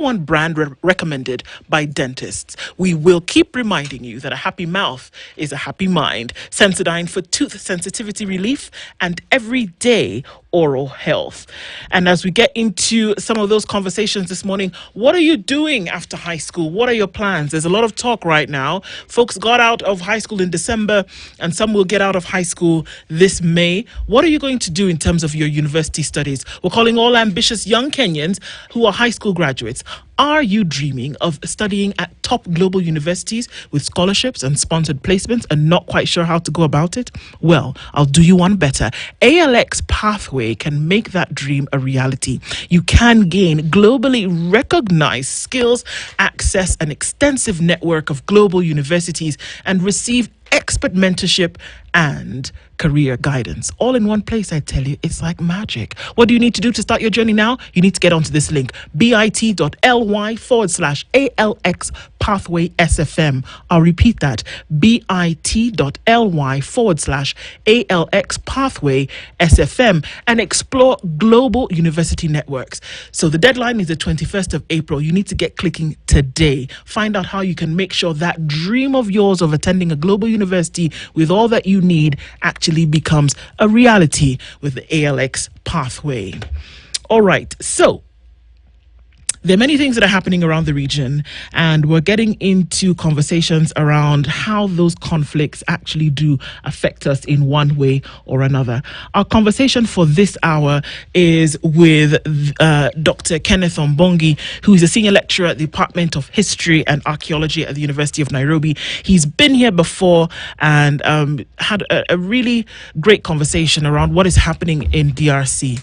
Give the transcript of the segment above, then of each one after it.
one brand recommended by dentists. We will keep reminding you that a happy mouth is a happy mind. Sensodyne for tooth sensitivity relief and everyday oral health. And as we get into some of those conversations this morning, what are you doing after high school? What are your plans? There's a lot of talk right now. Folks got out of high school in December and some will get out of high school this May. What are you going to do in terms of your university studies? We're calling all ambitious young Kenyans who are high school graduates. Are you dreaming of studying at top global universities with scholarships and sponsored placements and not quite sure how to go about it? Well, I'll do you one better. ALX Pathway can make that dream a reality. You can gain globally recognized skills, access an extensive network of global universities, and receive expert mentorship and career guidance all in one place. I tell you, it's like magic. What do you need to do to start your journey now? You need to get onto this link, bit.ly/ALX Pathway SFM. I'll repeat that, bit.ly/ALX Pathway SFM, and explore global university networks. So the deadline is the 21st of April. You need to get clicking today. Find out how you can make sure that dream of yours of attending a global university with all that you need actually becomes a reality with the ALX Pathway. All right, so there are many things that are happening around the region, and we're getting into conversations around how those conflicts actually do affect us in one way or another. Our conversation for this hour is with Dr. Kenneth Ombongi, who is a senior lecturer at the Department of History and Archaeology at the University of Nairobi. He's been here before and had a really great conversation around what is happening in DRC.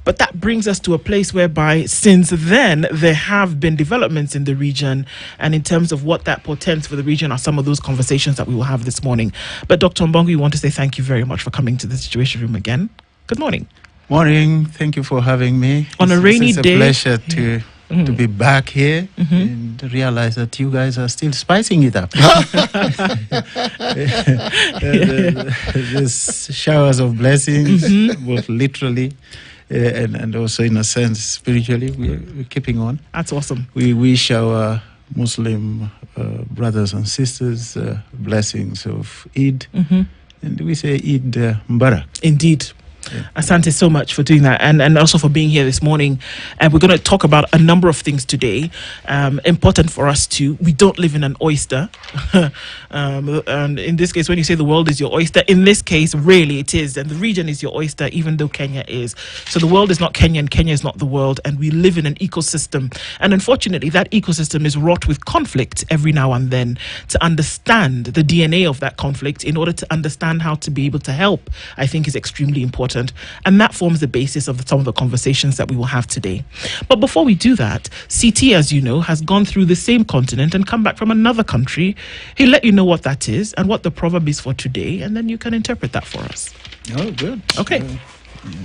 But that brings us to a place whereby since then, there have been developments in the region. And in terms of what that portends for the region are some of those conversations that we will have this morning. But Dr. Ombongi, we want to say thank you very much for coming to the Situation Room again. Good morning. Morning. Thank you for having me. On a rainy day. It's a pleasure to be back here and realize that you guys are still spicing it up. There's showers of blessings, both literally and also in a sense spiritually. We're keeping on. That's awesome. We wish our Muslim brothers and sisters blessings of Eid, and we say Eid Mubarak. Indeed. Yeah. Asante so much for doing that, and also for being here this morning. And we're going to talk about a number of things today. Important for us we don't live in an oyster. And in this case, when you say the world is your oyster, in this case, really it is. And the region is your oyster, even though Kenya is. So the world is not Kenya and Kenya is not the world. And we live in an ecosystem. And unfortunately, that ecosystem is wrought with conflict every now and then. To understand the DNA of that conflict in order to understand how to be able to help, I think is extremely important. And that forms the basis of some of the conversations that we will have today. But before we do that, CT, as you know, has gone through the same continent and come back from another country. He'll let you know what that is and what the proverb is for today, and then you can interpret that for us. Oh, good. Okay.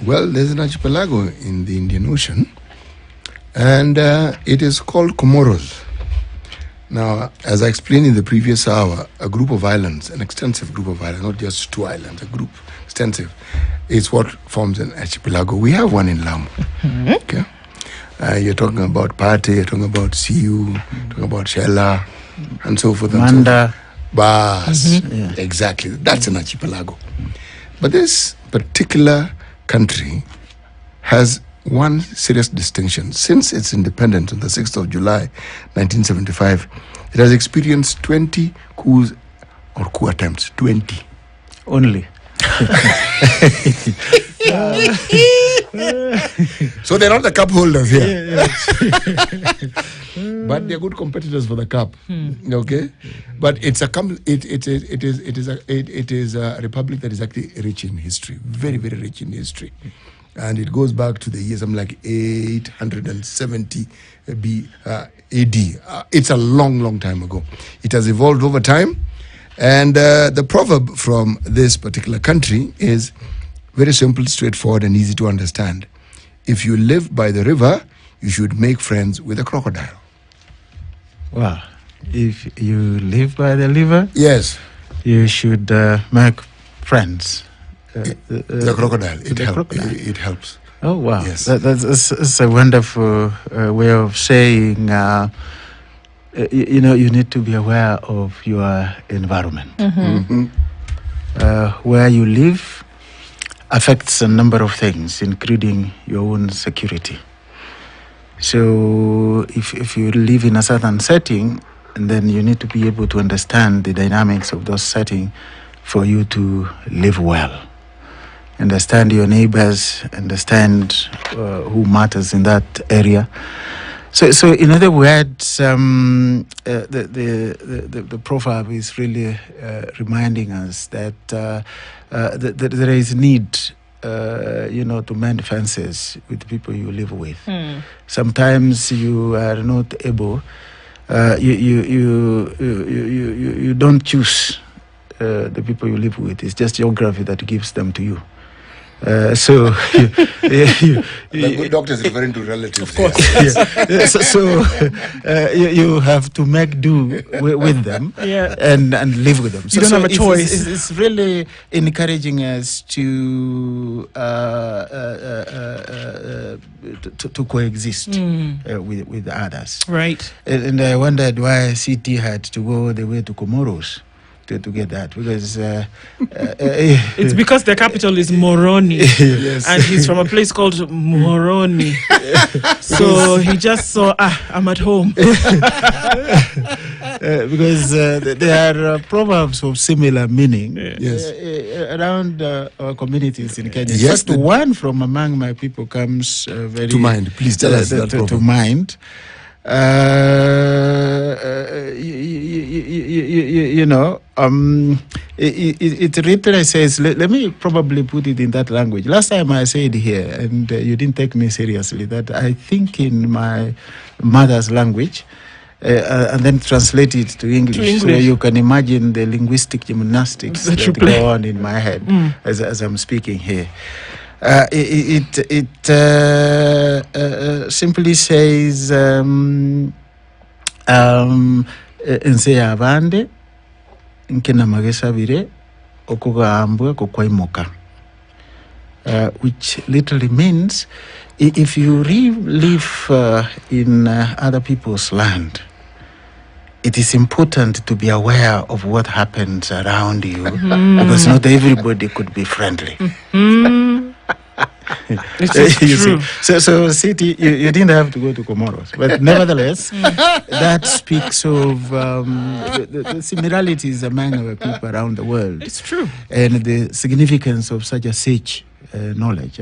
Well, there's an archipelago in the Indian Ocean, and it is called Comoros. Now, as I explained in the previous hour, a group of islands, an extensive group of islands, not just two islands, a group, extensive, is what forms an archipelago. We have one in Lamu. Okay, you're talking about Pate, you're talking about Siu, talking about Shela, and so forth. Manda. Bas, exactly. That's an archipelago. But this particular country has one serious distinction. Since its independence on the 6th of July, 1975, it has experienced 20 coups or coup attempts. 20. Only. So they're not the cup holders here. But they're good competitors for the cup. Okay? But it is a republic that is actually rich in history. Very, very rich in history. And it goes back to the years, something like 870 AD. It's a long, long time ago. It has evolved over time. And the proverb from this particular country is very simple, straightforward, and easy to understand. If you live by the river, you should make friends with a crocodile. Wow. If you live by the river, yes, you should make friends. The crocodile. It helps. Oh, wow. Yes. That's a wonderful way of saying, you need to be aware of your environment. Where you live affects a number of things, including your own security. So if you live in a certain setting, then you need to be able to understand the dynamics of those settings for you to live well. Understand your neighbors, understand who matters in that area. So in other words, the proverb is really reminding us that there is need, to mend fences with the people you live with. Sometimes you are not able. You don't choose the people you live with. It's just geography that gives them to you. So The good doctor is referring to relatives. Of course. You have to make do with them and live with them. You don't have a choice. It's really encouraging us to coexist with others. Right. And I wondered why CT had to go all the way to Comoros to get that, because it's because the capital is Moroni. Yes. And he's from a place called Moroni. So he just saw, I'm at home. Because there are proverbs of similar meaning Yes. around our communities in Kenya. Yes, But one from among my people comes very To mind. Please tell us that to proverb. mind. It literally says, let me probably put it in that language. Last time I said here, and you didn't take me seriously, that I think in my mother's language, and then translate it to English, so you can imagine the linguistic gymnastics that go on in my head as I'm speaking here. It simply says, nse abande nkena magesabire okugambwe kukwaimuka, which literally means if you live in other people's land, it is important to be aware of what happens around you, because not everybody could be friendly. It is true. So City, you didn't have to go to Comoros, but nevertheless, that speaks of the similarities among our people around the world. It's true. And the significance of such a sage knowledge.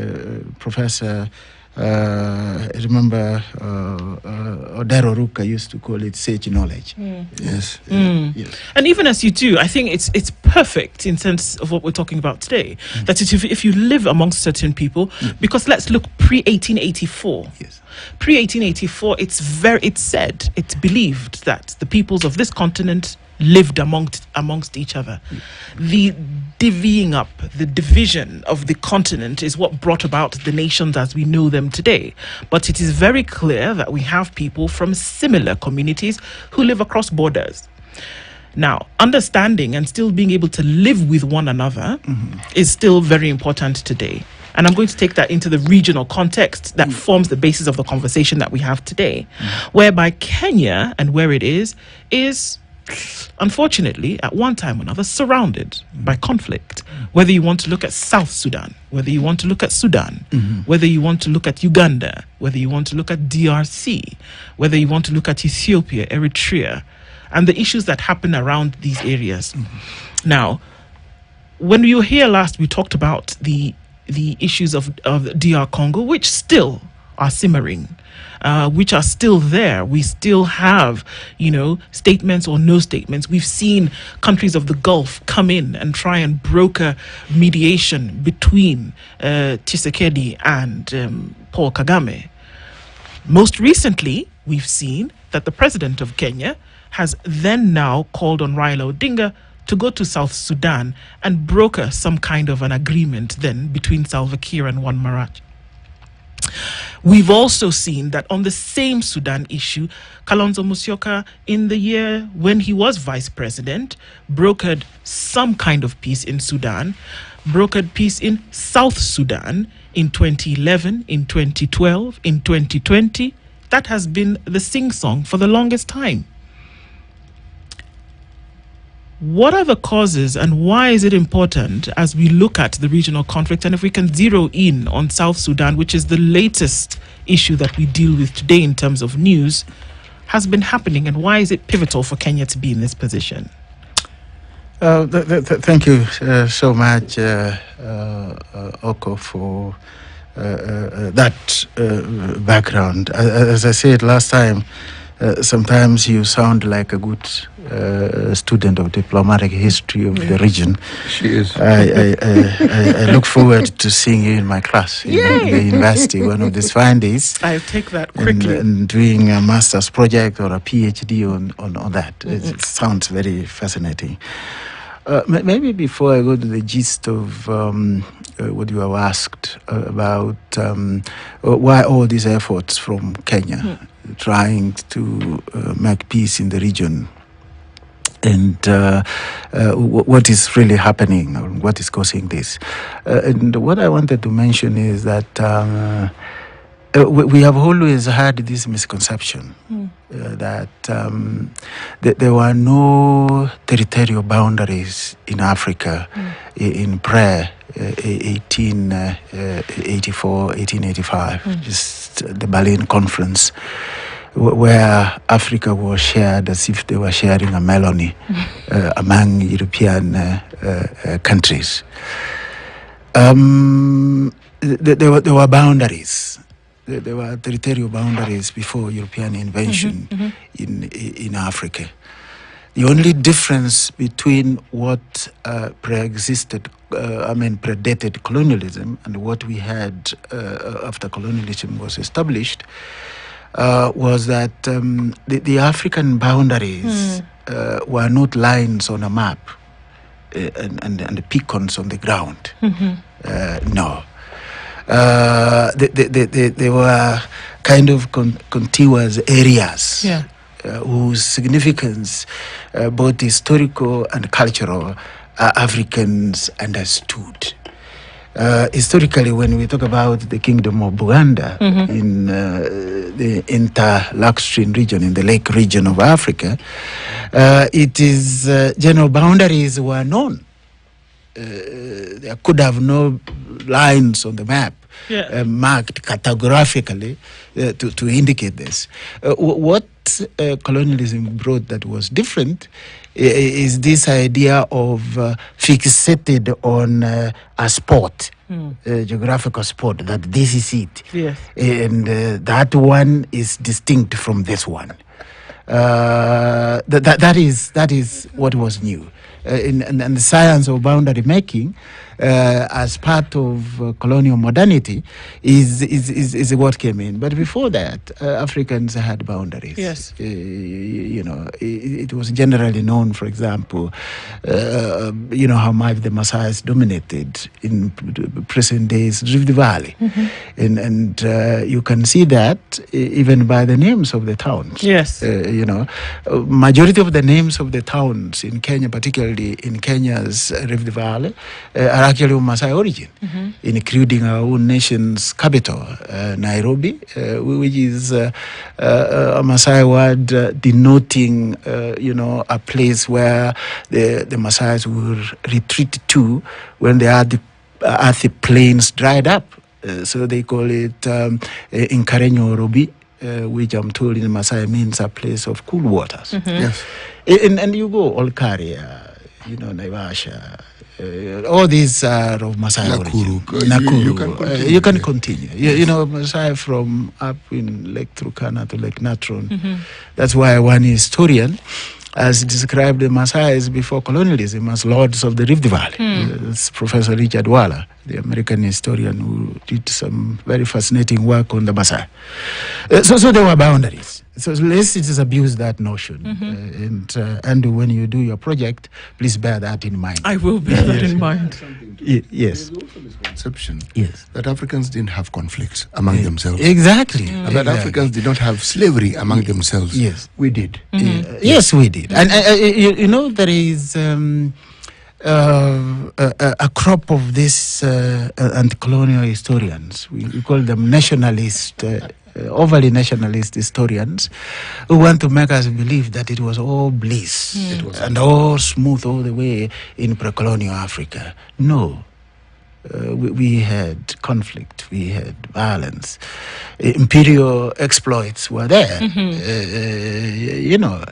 Professor, I remember Odero Ruka used to call it sage knowledge. Yes. Yes. And even as you do, I think it's perfect in sense of what we're talking about today. That if you live amongst certain people, because let's look pre-1884. Yes. Pre-1884, it's believed that the peoples of this continent lived amongst each other. The divvying up, the division of the continent is what brought about the nations as we know them today. But it is very clear that we have people from similar communities who live across borders. Now, understanding and still being able to live with one another is still very important today. And I'm going to take that into the regional context that forms the basis of the conversation that we have today, whereby Kenya and where it is unfortunately, at one time or another, surrounded by conflict. Whether you want to look at South Sudan, whether you want to look at Sudan, whether you want to look at Uganda, whether you want to look at DRC, whether you want to look at Ethiopia, Eritrea, and the issues that happen around these areas. Now, when we were here last, we talked about the issues of DR Congo, which still are simmering. Which are still there. We still have, statements or no statements. We've seen countries of the Gulf come in and try and broker mediation between Tshisekedi and Paul Kagame. Most recently, we've seen that the president of Kenya has then now called on Raila Odinga to go to South Sudan and broker some kind of an agreement then between Salva Kiir and Juan Marach. We've also seen that on the same Sudan issue, Kalonzo Musyoka, in the year when he was vice president, brokered some kind of peace in Sudan, brokered peace in South Sudan, in 2011, in 2012, in 2020. That has been the sing-song for the longest time. What are the causes and why is it important as we look at the regional conflict? And if we can zero in on South Sudan, which is the latest issue that we deal with today in terms of news, has been happening, and why is it pivotal for Kenya to be in this position? Thank you so much, Oko, for that background. As I said last time, sometimes you sound like a good student of diplomatic history of the region. She is. I look forward to seeing you in my class in the university one of these fine days. I'll take that quickly. And doing a master's project or a PhD on that. It sounds very fascinating. Maybe before I go to the gist of what you have asked about why all these efforts from Kenya trying to make peace in the region, and what is really happening, or what is causing this. And what I wanted to mention is that we have always had this misconception that there were no territorial boundaries in Africa in prayer 1884, 1885, just the Berlin Conference, where Africa was shared as if they were sharing a melody among European countries. There were boundaries. There were territorial boundaries before European invasion in Africa. The only difference between what predated colonialism and what we had after colonialism was established was that the African boundaries were not lines on a map and beacons on the ground. No. They were kind of contiguous areas whose significance, both historical and cultural, Africans understood. Historically, when we talk about the Kingdom of Buganda in the inter-Livestream region, in the lake region of Africa, it is general boundaries were known. There could have no lines on the map marked categorically to indicate this. What colonialism brought that was different is this idea of fixated on a spot, a geographical spot, that this is it. Yes. And that one is distinct from this one. That is what was new. And the science of boundary making as part of colonial modernity is what came in. But before that, Africans had boundaries. Yes. It was generally known, for example, how much the Maasais dominated in present days Rift Valley. And you can see that even by the names of the towns. Yes. Majority of the names of the towns in Kenya, particularly in Kenya's Rift Valley, are actually of Maasai origin, including our own nation's capital, Nairobi, which is a Maasai word denoting, a place where the Maasais will retreat to when the earthy plains dried up. So they call it Inkarenyo Robi, which I'm told in Maasai means a place of cool waters. Yes. And you go Olkaria, Naivasha, all these are of Maasai origin. Nakuru. You can continue. Maasai from up in Lake Turkana to Lake Natron. That's why one historian has described the Maasais before colonialism as lords of the Rift Valley. It's Professor Richard Waller, the American historian who did some very fascinating work on the Maasai. So there were boundaries. So let's just abuse that notion. And when you do your project, please bear that in mind. I will bear that in mind. Yes. There's also misconception Yes. that Africans didn't have conflicts among themselves. Exactly. And that Africans did not have slavery among themselves. Yes. We did. Yes, we did. And there is a crop of these anti-colonial historians. We call them nationalist, overly nationalist historians, who want to make us believe that it was all bliss and all smooth all the way in pre-colonial Africa. No. We had conflict, we had violence, imperial exploits were there.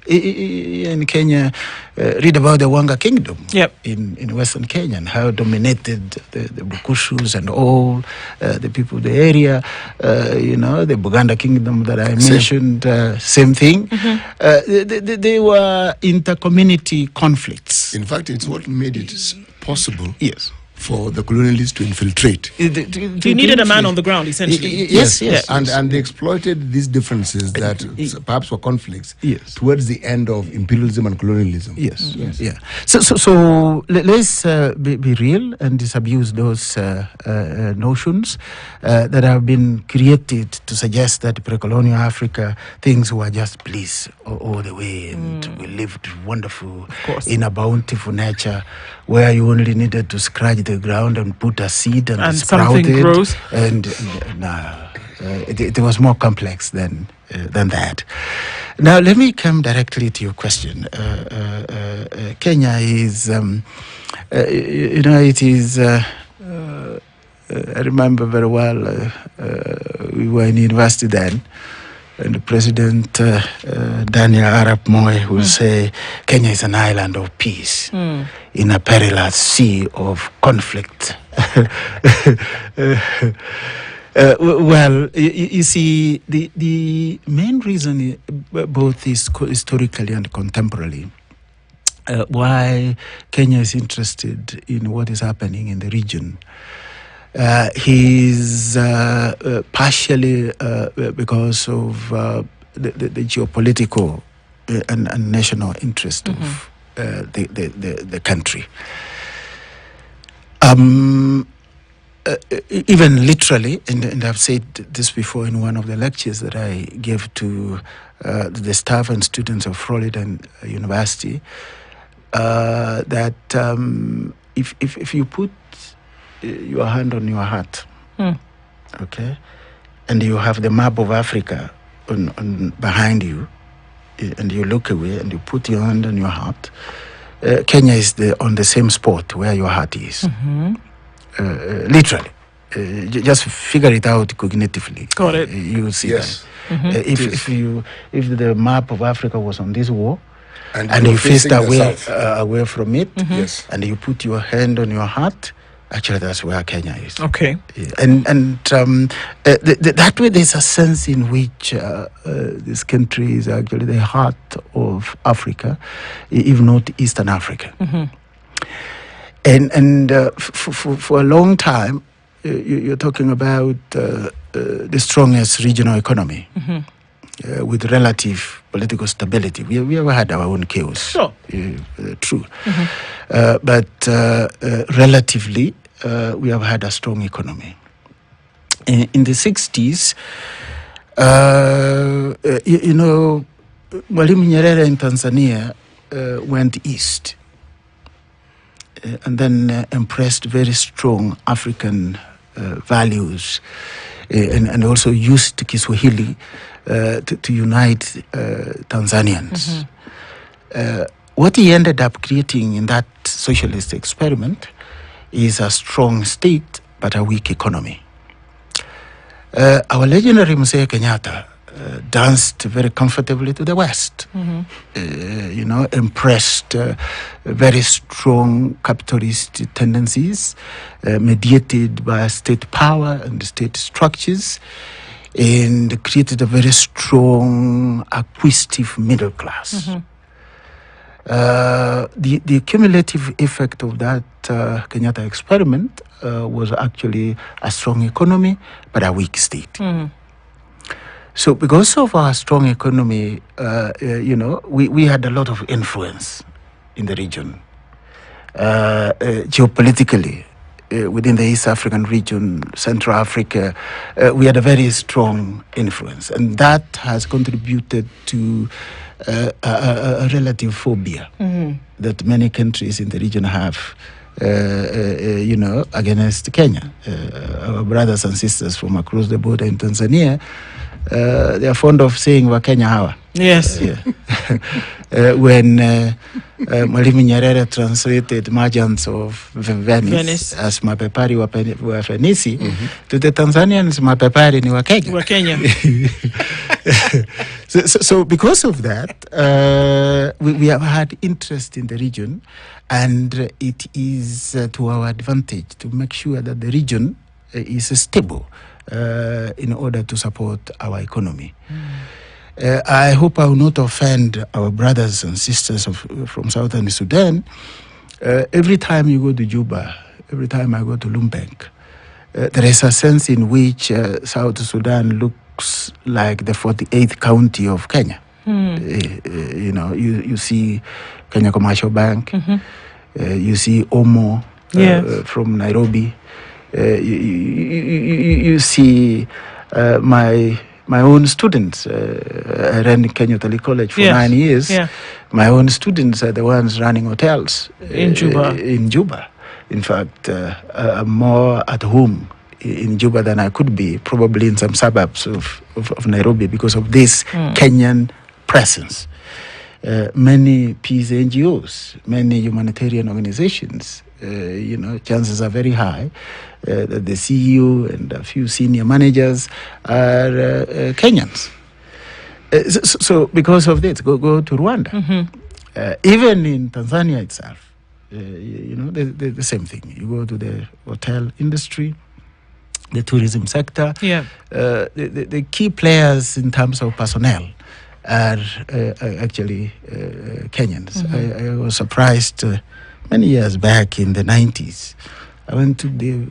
In Kenya, read about the Wanga Kingdom in Western Kenya and how dominated the Bukushus and all the people of the area. The Buganda Kingdom that I mentioned, same thing. They were inter-community conflicts. In fact, it's what made it possible. Yes. For the colonialists to infiltrate. You needed a man on the ground, essentially. Yes. And they exploited these differences that perhaps were conflicts towards the end of imperialism and colonialism. Yes. So let's be real and disabuse those notions that have been created to suggest that pre-colonial Africa, things were just bliss all the way, and we lived wonderful in a bountiful nature where you only needed to scratch the ground and put a seed and sprouted. Something grows. And it was more complex than that. Now let me come directly to your question. Kenya is, it is. I remember very well. We were in university then. And President Daniel Arap Moi will say, Kenya is an island of peace in a perilous sea of conflict. Well, you see, the main reason, both historically and contemporarily, why Kenya is interested in what is happening in the region he's partially because of the geopolitical and national interest of the country. Even literally, and I've said this before in one of the lectures that I gave to the staff and students of Florida University, that if you put your hand on your heart, okay, and you have the map of Africa on behind you, and you look away and you put your hand on your heart, Kenya is on the same spot where your heart is. Literally. Just figure it out cognitively. Got it. You'll see that. If the map of Africa was on this wall, and you faced away from it, and you put your hand on your heart, actually, that's where Kenya is. Okay. And that way, there's a sense in which this country is actually the heart of Africa, if not Eastern Africa. And for a long time, you're talking about the strongest regional economy with relative political stability. We ever had our own chaos. Sure. True. But relatively, we have had a strong economy. In the 60s, Mwalimu Nyerere in Tanzania went east and then impressed very strong African values and also used Kiswahili to unite Tanzanians. What he ended up creating in that socialist experiment is a strong state but a weak economy. Our legendary Mzee Kenyatta danced very comfortably to the West, impressed very strong capitalist tendencies mediated by state power and state structures, and created a very strong acquisitive middle class. The cumulative effect of that Kenyatta experiment was actually a strong economy but a weak state. So because of our strong economy, we had a lot of influence in the region. Geopolitically, within the East African region, Central Africa, we had a very strong influence. And that has contributed to a relative phobia that many countries in the region have, against Kenya. Our brothers and sisters from across the border in Tanzania, they are fond of saying Wakenya hawa. Yes. When Mwalimu Nyerere translated Merchants of Venice as mapepari wa Fenisi, to the Tanzanians, mapepari ni Wakenya. So because of that, we have had interest in the region, and it is to our advantage to make sure that the region is stable in order to support our economy. I hope I will not offend our brothers and sisters from Southern Sudan. Every time you go to Juba, every time I go to Lumbek, there is a sense in which South Sudan looks like the 48th county of Kenya. You see Kenya Commercial Bank, you see Omo from Nairobi, you see my own students. I ran Kenya Tali College for 9 years. Yeah. My own students are the ones running hotels in Juba. In fact, I'm more at home in Juba than I could be, probably in some suburbs of Nairobi, because of this Kenyan presence. Many peace NGOs, many humanitarian organizations, chances are very high that the CEO and a few senior managers are Kenyans. So because of this, go to Rwanda. Even in Tanzania itself, the same thing. You go to the hotel industry, the tourism sector. The key players in terms of personnel are actually Kenyans. I was surprised many years back in the 90s. I went to the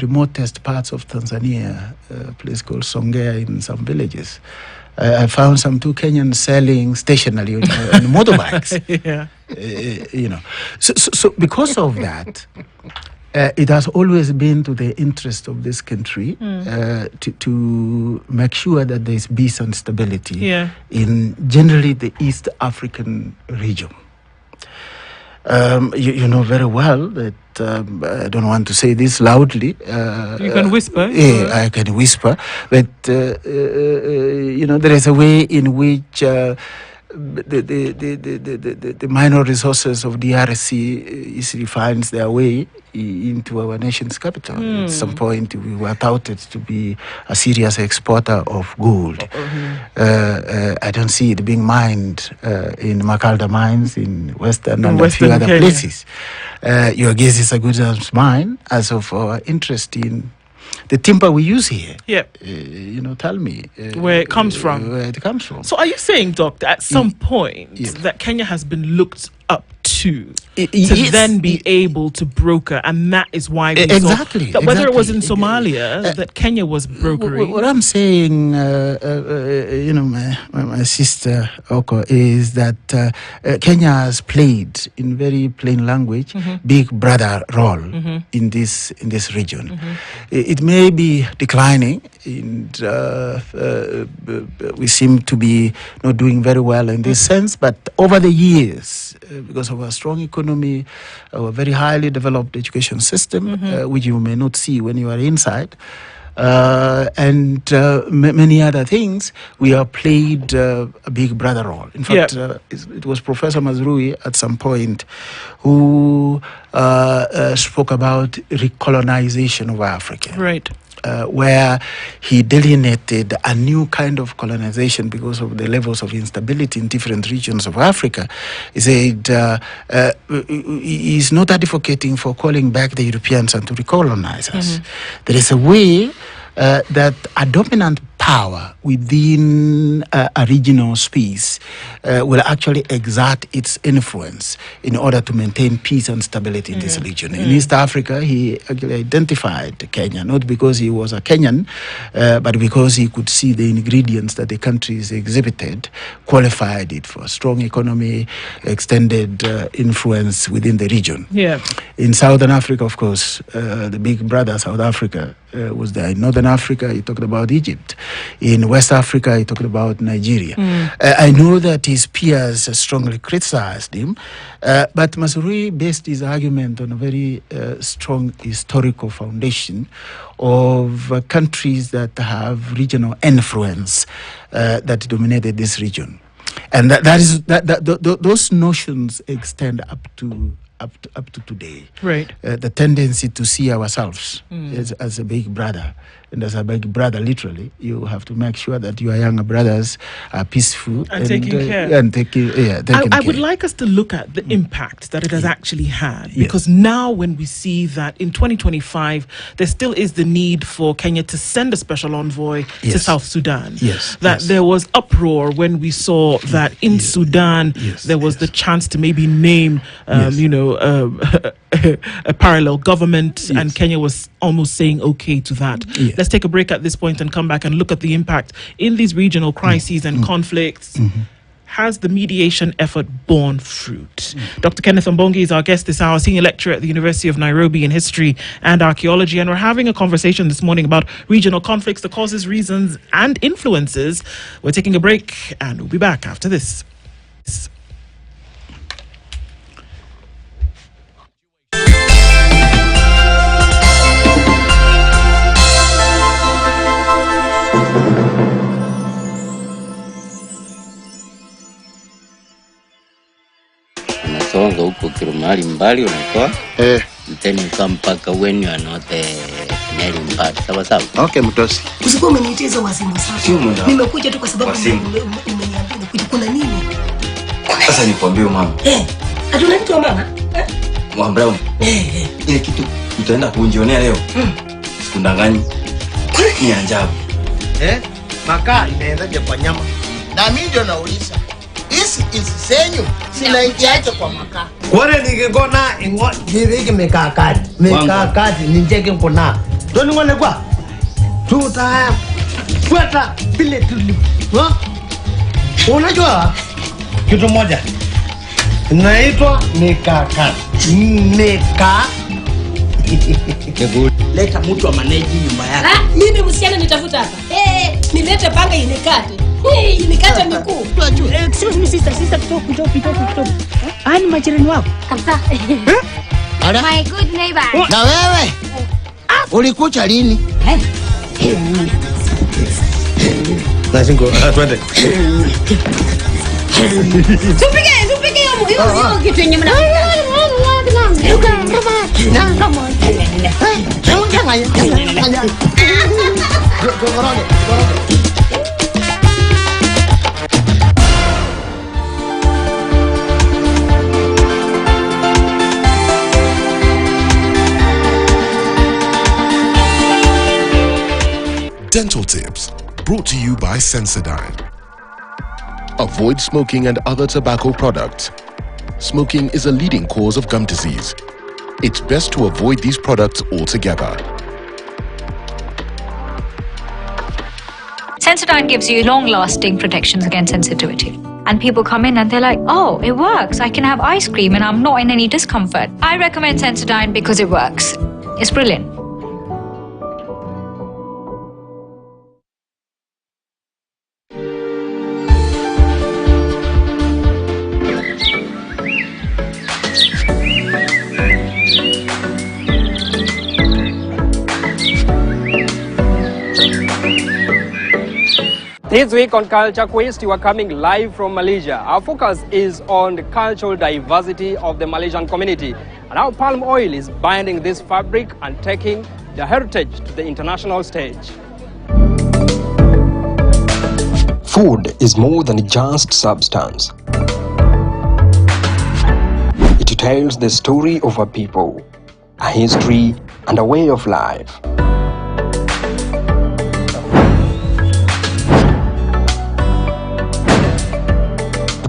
remotest parts of Tanzania, a place called Songea in some villages. I found some 2 Kenyans selling stationery on motorbikes. So because of that, it has always been to the interest of this country to make sure that there is peace and stability in generally the East African region. You know very well that I don't want to say this loudly. You can whisper. Yeah, I can whisper. But, there is a way in which the minor resources of DRC easily finds their way into our nation's capital. At some point, we were touted to be a serious exporter of gold. I don't see it being mined in Makalda mines in Western and a few other Kenya. places. Your guess is as good as mine as of our interest in the timber we use here. Tell me where it comes from. Where it comes from. So, are you saying, Doc, that at some point that Kenya has been looked up to then be able to broker, and that is why we saw that whether it was in Somalia that Kenya was brokering? What I'm saying, my sister Oko, is that Kenya has played, in very plain language, big brother role in this region. It may be declining, and we seem to be not doing very well in this sense, but over the years, because of our strong economy, our very highly developed education system, which you may not see when you are inside, and many other things, we have played a big brother role. In fact, it was Professor Mazrui at some point who spoke about recolonization of Africa. Right. Where he delineated a new kind of colonization because of the levels of instability in different regions of Africa. He said he's not advocating for calling back the Europeans and to recolonize us. There is a way that a dominant power within a regional space will actually exert its influence in order to maintain peace and stability in this region. In East Africa, he actually identified Kenya, not because he was a Kenyan, but because he could see the ingredients that the countries exhibited qualified it for a strong economy, extended influence within the region. Yeah. In Southern Africa, of course, the big brother, South Africa, was there. In Northern Africa, he talked about Egypt. In West Africa, he talked about Nigeria. I know that his peers strongly criticized him, but Masuri based his argument on a very strong historical foundation of countries that have regional influence that dominated this region. And those notions extend up to today. Right. The tendency to see ourselves as a big brother. And as a big brother, literally, you have to make sure that your younger brothers are peaceful and taking care. And taking I would like us to look at the impact that it has actually had, because now when we see that in 2025 there still is the need for Kenya to send a special envoy to South Sudan. There was uproar when we saw that in Sudan there was the chance to maybe name a parallel government, and Kenya was almost saying okay to that. Let's take a break at this point and come back and look at the impact in these regional crises and conflicts. Has the mediation effort borne fruit? Dr. Kenneth Mbongi is our guest this hour, senior lecturer at the University of Nairobi in History and Archaeology, and we're having a conversation this morning about regional conflicts, the causes, reasons, and influences. We're taking a break, and we'll be back after this. Unasonga huko Kirumali mbali unatoa then you come back when you are not near impact. Sawa sawa. Okay, mtosi. Usikuwa umeniitiza wasimu sasa. Nimekuja tu kwa sababu umeniambia kuna nini? Sasa nikwambie mama. Hatuna kitu mama. Mama Brown. Ile kitu utaenda kunjionea leo. Sikundanganyi. Ni ajabu. Makaa inaendaje kwa nyama? Na mimi ndio nauliza. Isi senyu sinaingiaje kwa makaa? Kwani nikigona ingo hivi mikakati ninjeke kuna. Toni ngone kwa. Tuta fuata vile tulipo. Unajua kitu moja inaitwa mikakati. Leta mtu amaneji nyumba yake. Mimi msichana nitafuta hapa. Nilete panga inikate. Inikate mikuu. Excuse me sister, kidogo. Ani majirani wako? Kabisa. My good neighbor. Na wewe? Ulikucha lini? Nasingo, twende. Tupige hiyo kitu yenye mna. Come on. Dental tips brought to you by Sensodyne. Avoid smoking and other tobacco products. Smoking is a leading cause of gum disease. It's best to avoid these products altogether. Sensodyne gives you long-lasting protections against sensitivity. And people come in and they're like, oh, it works. I can have ice cream and I'm not in any discomfort. I recommend Sensodyne because it works. It's brilliant. This week on Culture Quest, you are coming live from Malaysia. Our focus is on the cultural diversity of the Malaysian community and how palm oil is binding this fabric and taking the heritage to the international stage. Food is more than just substance. It tells the story of a people, a history, and a way of life.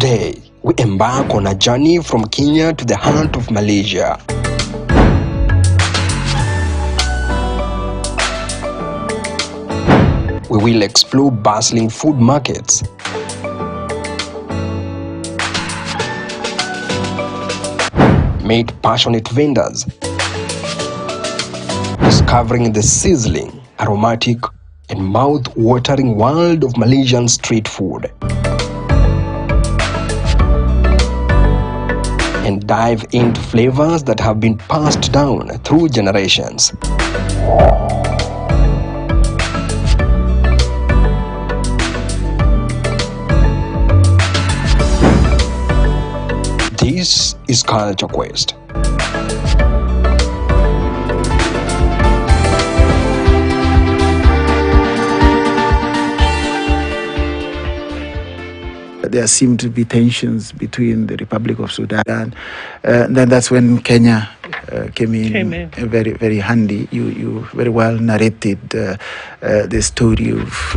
Today, we embark on a journey from Kenya to the heart of Malaysia. We will explore bustling food markets, meet passionate vendors, discovering the sizzling, aromatic, and mouth-watering world of Malaysian street food, and dive into flavors that have been passed down through generations. This is Culture Quest. There seemed to be tensions between the Republic of Sudan. Then that's when Kenya came in. Very, very handy. You very well narrated the story of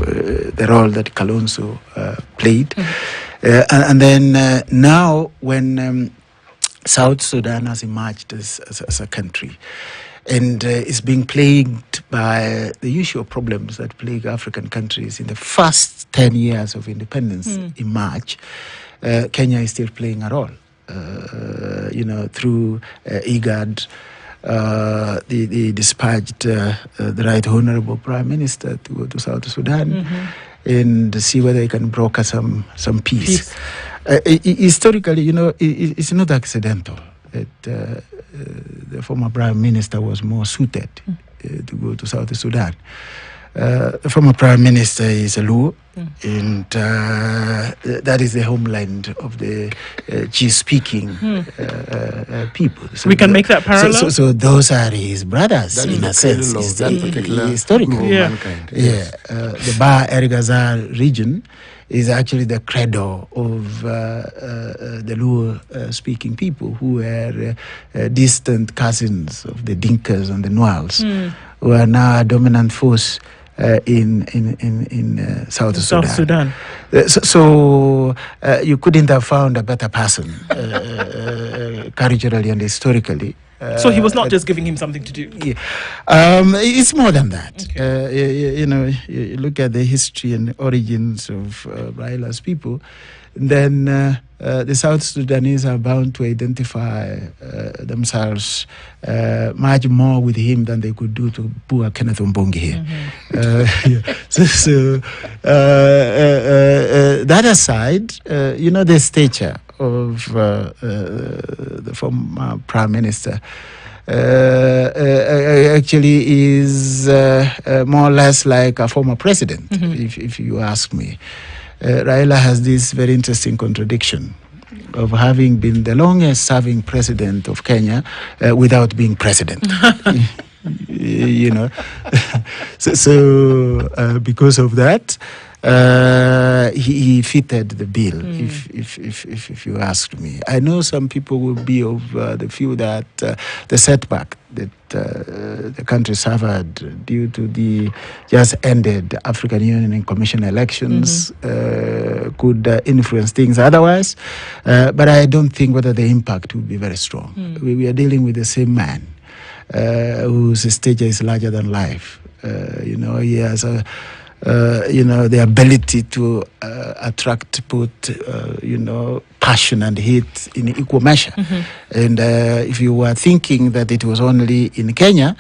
the role that Kalonzo played. And then now when South Sudan has emerged as a country, and is being plagued by the usual problems that plague African countries in the first 10 years of independence emerge, Kenya is still playing a role, through IGAD. They dispatched the Right Honorable Prime Minister to go to South Sudan and see whether they can broker some peace. Historically, it's not accidental that the former Prime Minister was more suited to go to South Sudan. The former Prime Minister is a Luo, and that is the homeland of the Chi-speaking people. So we can make that parallel? So those are his brothers, That in a sense. historical mankind. The Ba Erigazar region is actually the credo of the Luo-speaking people, who were distant cousins of the Dinkas and the Nwals, who are now a dominant force in South Sudan. So you couldn't have found a better person, culturally and historically. So he was not just giving him something to do. It's more than that. Okay. You look at the history and origins of Raila's people, then the South Sudanese are bound to identify themselves much more with him than they could do to poor Kenneth Mbongi here. That aside, the stature of the former Prime Minister actually is more or less like a former president, if you ask me. Raila has this very interesting contradiction of having been the longest serving president of Kenya without being president. So because of that, he fitted the bill, if you ask me. I know some people will be of the view that the setback that the country suffered due to the just ended African Union and Commission elections could influence things otherwise, but I don't think whether the impact will be very strong. We are dealing with the same man whose stature is larger than life. He has the ability to attract both, passion and hate in equal measure. And if you were thinking that it was only in Kenya,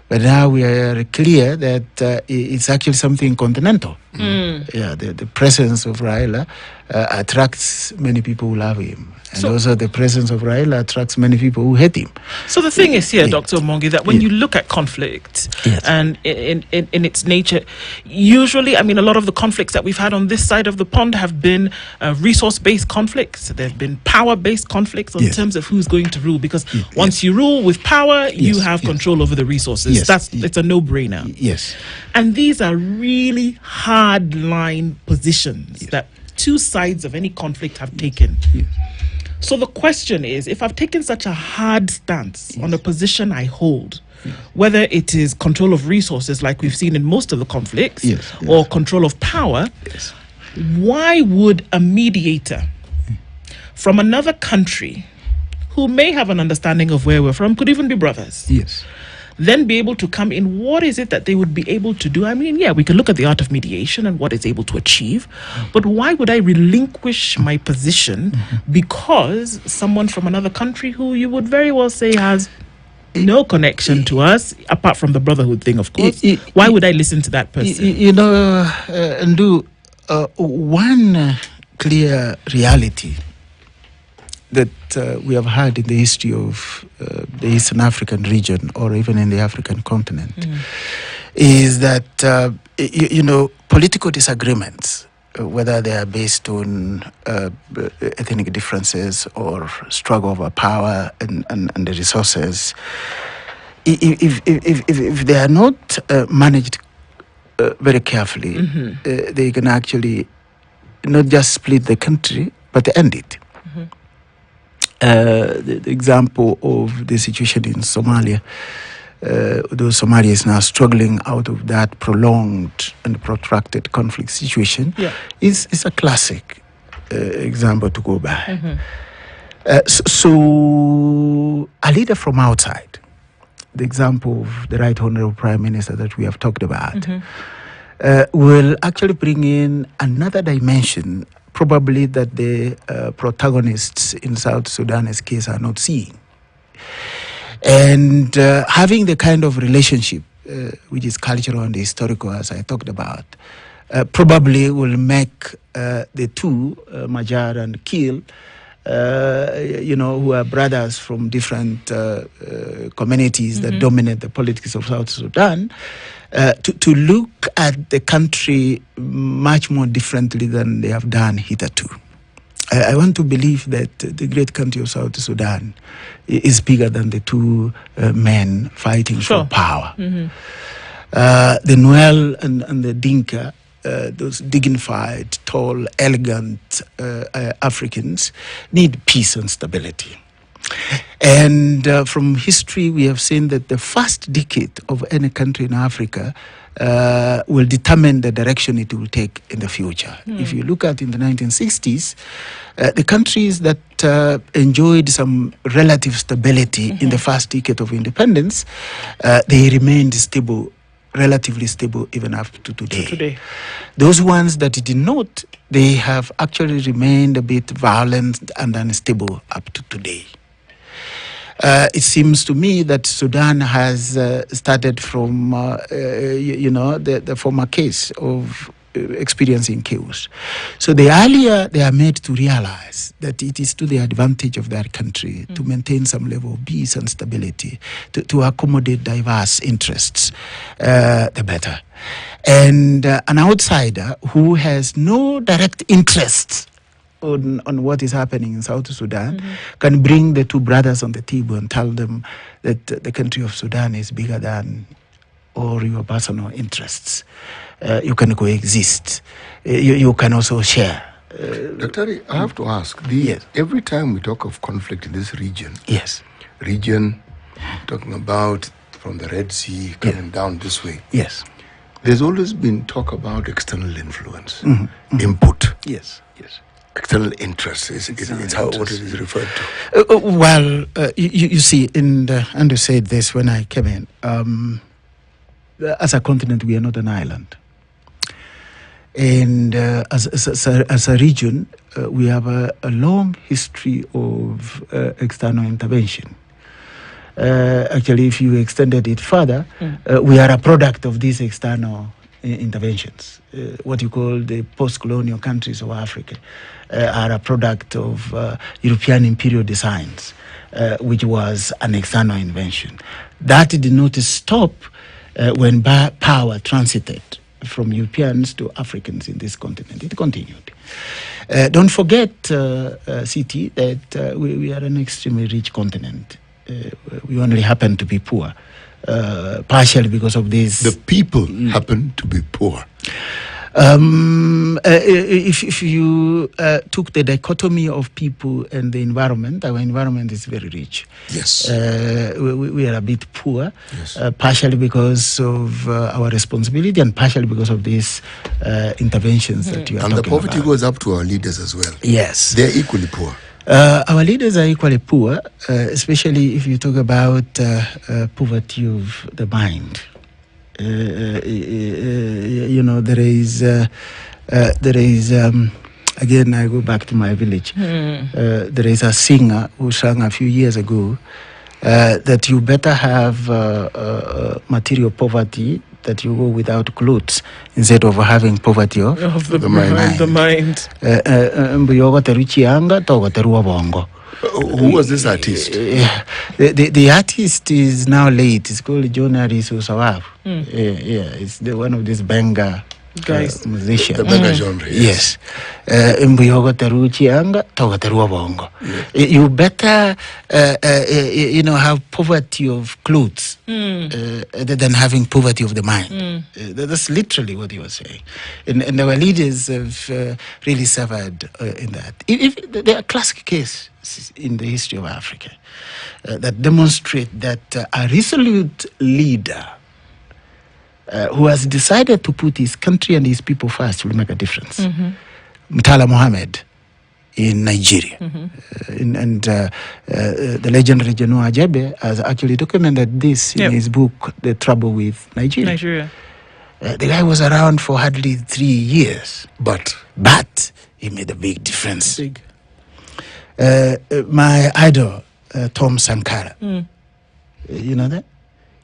but now we are clear that it's actually something continental. The presence of Raila attracts many people who love him. And also the presence of Raila attracts many people who hate him. So the thing is here, Dr. Omongi, that when you look at conflict and in its nature, usually, a lot of the conflicts that we've had on this side of the pond have been resource-based conflicts. There have been power-based conflicts in terms of who's going to rule, because once you rule with power, you have control over the resources. It's a no-brainer. And these are really hard-line positions that two sides of any conflict have taken. So the question is, if I've taken such a hard stance on a position I hold, whether it is control of resources like we've seen in most of the conflicts, or control of power, why would a mediator from another country who may have an understanding of where we're from, could even be brothers. Yes. Then be able to come in, what is it that they would be able to do? I mean, yeah, we can look at the art of mediation and what it's able to achieve, but why would I relinquish my position because someone from another country who you would very well say has no connection to us, apart from the brotherhood thing, of course. Why would I listen to that person? Ndu, one clear reality that we have had in the history of the Eastern African region, or even in the African continent, is that, political disagreements, whether they are based on ethnic differences or struggle over power and the resources, if they are not managed very carefully, they can actually not just split the country, but end it. The example of the situation in Somalia, though Somalia is now struggling out of that prolonged and protracted conflict situation, is a classic example to go by. So a leader from outside, the example of the Right Honorable Prime Minister that we have talked about, will actually bring in another dimension, probably that the protagonists in South Sudan's case are not seeing. And having the kind of relationship, which is cultural and historical, as I talked about, probably will make the two, Majar and Keel, who are brothers from different communities that dominate the politics of South Sudan, to look at the country much more differently than they have done hitherto. I want to believe that the great country of South Sudan is bigger than the two men fighting for power. The Nuel and the Dinka, those dignified, tall, elegant Africans, need peace and stability. And from history, we have seen that the first decade of any country in Africa will determine the direction it will take in the future. If you look at in the 1960s, the countries that enjoyed some relative stability in the first decade of independence, they remained stable, relatively stable even up to today. Those ones that did not, they have actually remained a bit violent and unstable up to today. It seems to me that Sudan has started from, the former case of experiencing chaos. So the earlier they are made to realize that it is to the advantage of their country to maintain some level of peace and stability, to accommodate diverse interests, the better. And an outsider who has no direct interest on what is happening in South Sudan can bring the two brothers on the table and tell them that the country of Sudan is bigger than all your personal interests. You can coexist. You can also share. Dr. Ari, I have to ask, every time we talk of conflict in this region, talking about from the Red Sea coming down this way, there's always been talk about external influence, input. External interest is how what it is referred to. You see, Andrew said this when I came in. As a continent, we are not an island. And as a region, we have a long history of external intervention. Actually, if you extended it further, we are a product of these external interventions. What you call the post-colonial countries of Africa are a product of European imperial designs, which was an external invention. That did not stop when power transited from Europeans to Africans in this continent. It continued. Don't forget, CT, that we are an extremely rich continent. We only happen to be poor, partially because of this. The people happen to be poor. If you took the dichotomy of people and the environment, our environment is very rich. Yes. We are a bit poor, partially because of our responsibility and partially because of these interventions that you are talking about. And the poverty goes up to our leaders as well. Yes. They're equally poor. Our leaders are equally poor, especially if you talk about poverty of the mind. You know, there is again, I go back to my village. There is a singer who sang a few years ago that you better have material poverty, that you go without clothes, instead of having poverty of the mind. Who was this artist? The artist is now late. It's called John Arisu. It's one of these Benga guys, musicians. The Benga genre. Yes. You better, have poverty of clothes other than having poverty of the mind. That's literally what he was saying. And our leaders have really suffered in that. If there are classic cases in the history of Africa that demonstrate that a resolute leader who has decided to put his country and his people first will make a difference. Mutala Mohammed in Nigeria. The legendary General Ajebe has actually documented this in his book, The Trouble with Nigeria. The guy was around for hardly 3 years. But he made a big difference. My idol, Tom Sankara. You know that?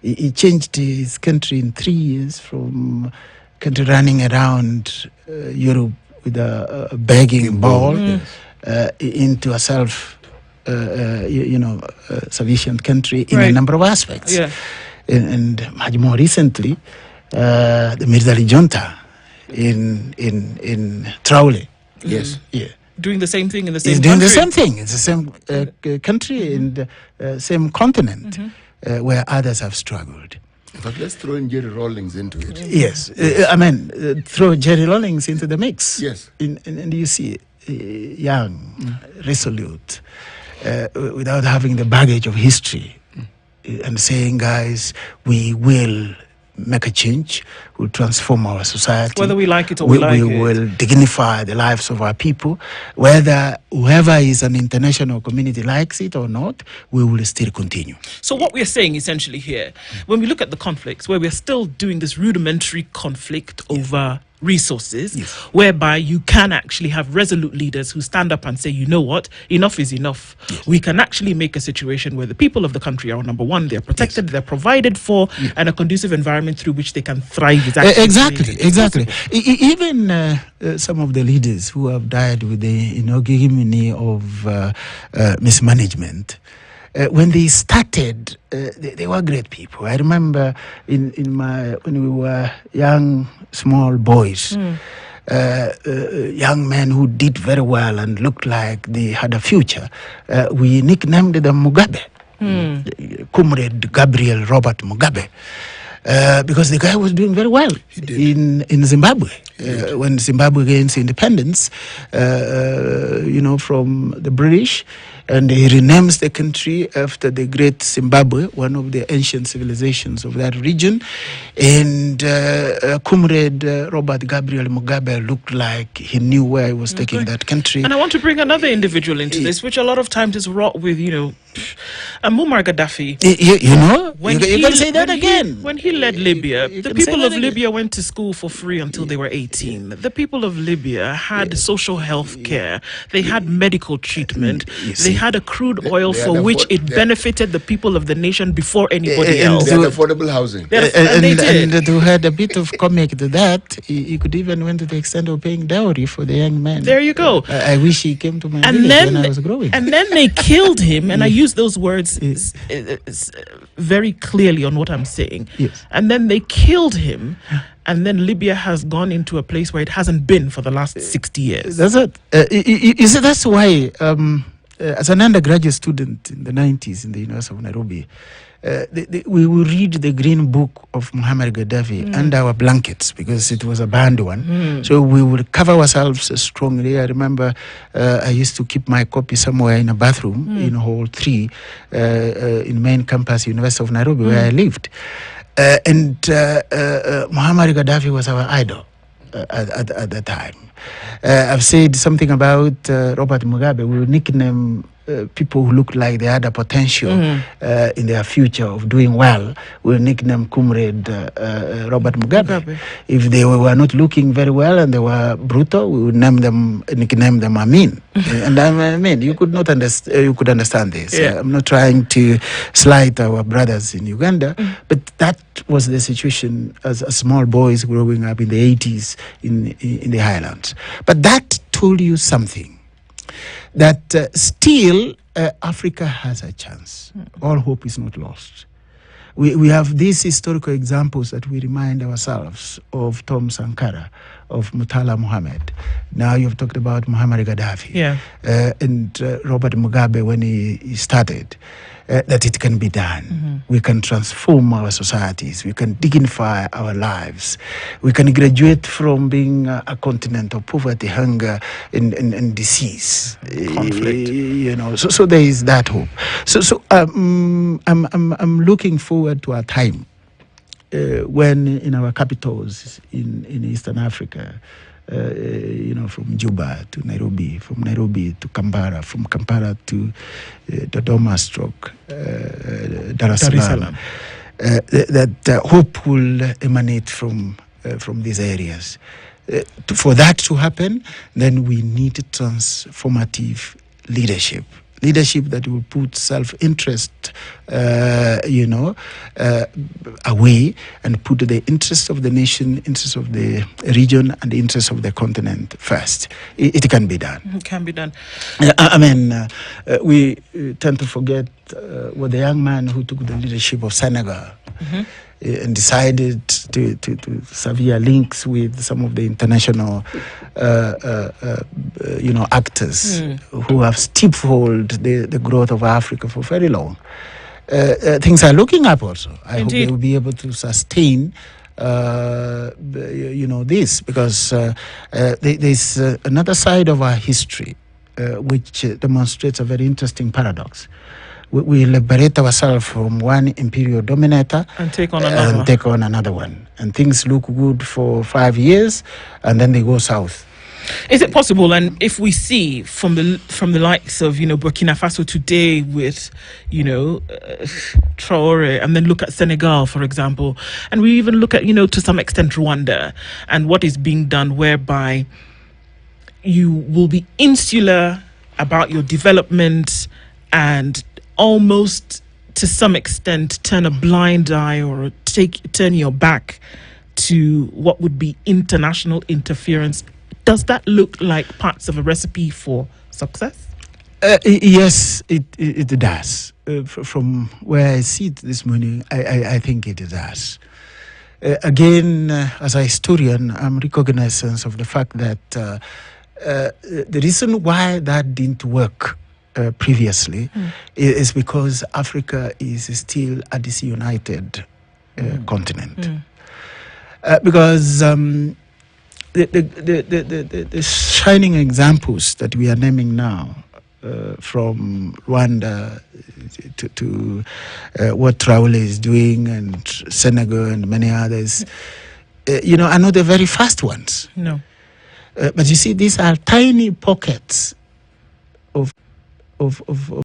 He changed his country in 3 years from country running around Europe with a begging bowl into a sufficient country in a number of aspects. And much more recently, the Mirzali junta in Traore. Yes. Doing the same thing in the same country. He's doing the same thing. It's the same country and same continent where others have struggled. In fact, let's throw in Jerry Rawlings into it. Yes. Throw Jerry Rawlings into the mix. Yes. And you see, young, resolute, without having the baggage of history, and saying, guys, we will make a change, we'll transform our society. Whether we like it or we like it. We will dignify the lives of our people. Whether whoever is an international community likes it or not, we will still continue. So what we're saying essentially here, when we look at the conflicts, where we're still doing this rudimentary conflict over resources, whereby you can actually have resolute leaders who stand up and say, you know what, enough is enough. We can actually make a situation where the people of the country are, number one, they're protected, they're provided for, and a conducive environment through which they can thrive. Exactly. Even some of the leaders who have died with the ignominy of mismanagement, when they started, they were great people. I remember when we were young, small boys, young men who did very well and looked like they had a future. We nicknamed them Mugabe, Comrade Gabriel Robert Mugabe. Because the guy was doing very well in Zimbabwe. When Zimbabwe gained independence, from the British, and he renames the country after the great Zimbabwe, one of the ancient civilizations of that region. And Comrade Robert Gabriel Mugabe looked like he knew where he was taking that country. And I want to bring another individual into this, which a lot of times is wrought with, Muammar Gaddafi. You can say that again. When he led Libya, the people of Libya went to school for free until they were 18. The people of Libya had social health care. They had medical treatment. They had a crude oil for which it benefited the people of the nation before anybody else. They had affordable housing. And to add a bit of comic to that, he could even went to the extent of paying dowry for the young man. There you go. I wish he came to my village when I was growing. And then they killed him, and I use those words very clearly on what I'm saying. Yes. And then they killed him, and then Libya has gone into a place where it hasn't been for the last 60 years. That's it. You see, that's why, as an undergraduate student in the 90s in the University of Nairobi, we will read the Green Book of Muammar Gaddafi under our blankets because it was a banned one. So we would cover ourselves strongly. I remember I used to keep my copy somewhere in a bathroom in Hall 3 in main campus, University of Nairobi, where I lived. And Muammar Gaddafi was our idol. at the time. I've said something about Robert Mugabe. We will nickname people who look like they had a potential in their future of doing well. We'll nickname Comrade Robert Mugabe. If they were not looking very well and they were brutal, we would nickname them Amin. And I mean, you could not understand. You could understand this. Yeah. I'm not trying to slight our brothers in Uganda, but that was the situation as small boys growing up in the 80s in the highlands. But that told you something. That still Africa has a chance. All hope is not lost. We have these historical examples that we remind ourselves of Tom Sankara, of Murtala Mohammed. Now you've talked about Muammar Gaddafi and Robert Mugabe when he started. That it can be done. We can transform our societies. We can dignify our lives. We can graduate from being a continent of poverty, hunger, and disease, conflict. You know, so there is that hope. So I'm looking forward to a time when in our capitals in Eastern Africa. You know, from Juba to Nairobi, from Nairobi to Kampala, from Kampala to Dodoma stroke, Dar es Salaam. That hope will emanate from these areas. For that to happen, then we need transformative leadership. Leadership that will put self-interest, away and put the interest of the nation, interest of the region, and the interest of the continent first. It can be done. It can be done. We tend to forget what the young man who took the leadership of Senegal and decided to sever links with some of the international, actors who have stifled the growth of Africa for very long. Things are looking up also. I hope they will be able to sustain, this, because there's another side of our history which demonstrates a very interesting paradox. We liberate ourselves from one imperial dominator and take on another one. And things look good for 5 years, and then they go south. Is it possible? And if we see from the likes of Burkina Faso today with Traore, and then look at Senegal, for example, and we even look at to some extent Rwanda and what is being done, whereby you will be insular about your development and almost to some extent turn a blind eye or turn your back to what would be international interference. Does that look like parts of a recipe for success? Yes, it does. From where I sit this morning, I think it does. Again, as a historian, I'm recognizant of the fact that the reason why that didn't work previously is because Africa is still a disunited continent. Because the shining examples that we are naming now, from Rwanda to what Traore is doing, and Senegal and many others, are not the very first ones. No. But you see, these are tiny pockets of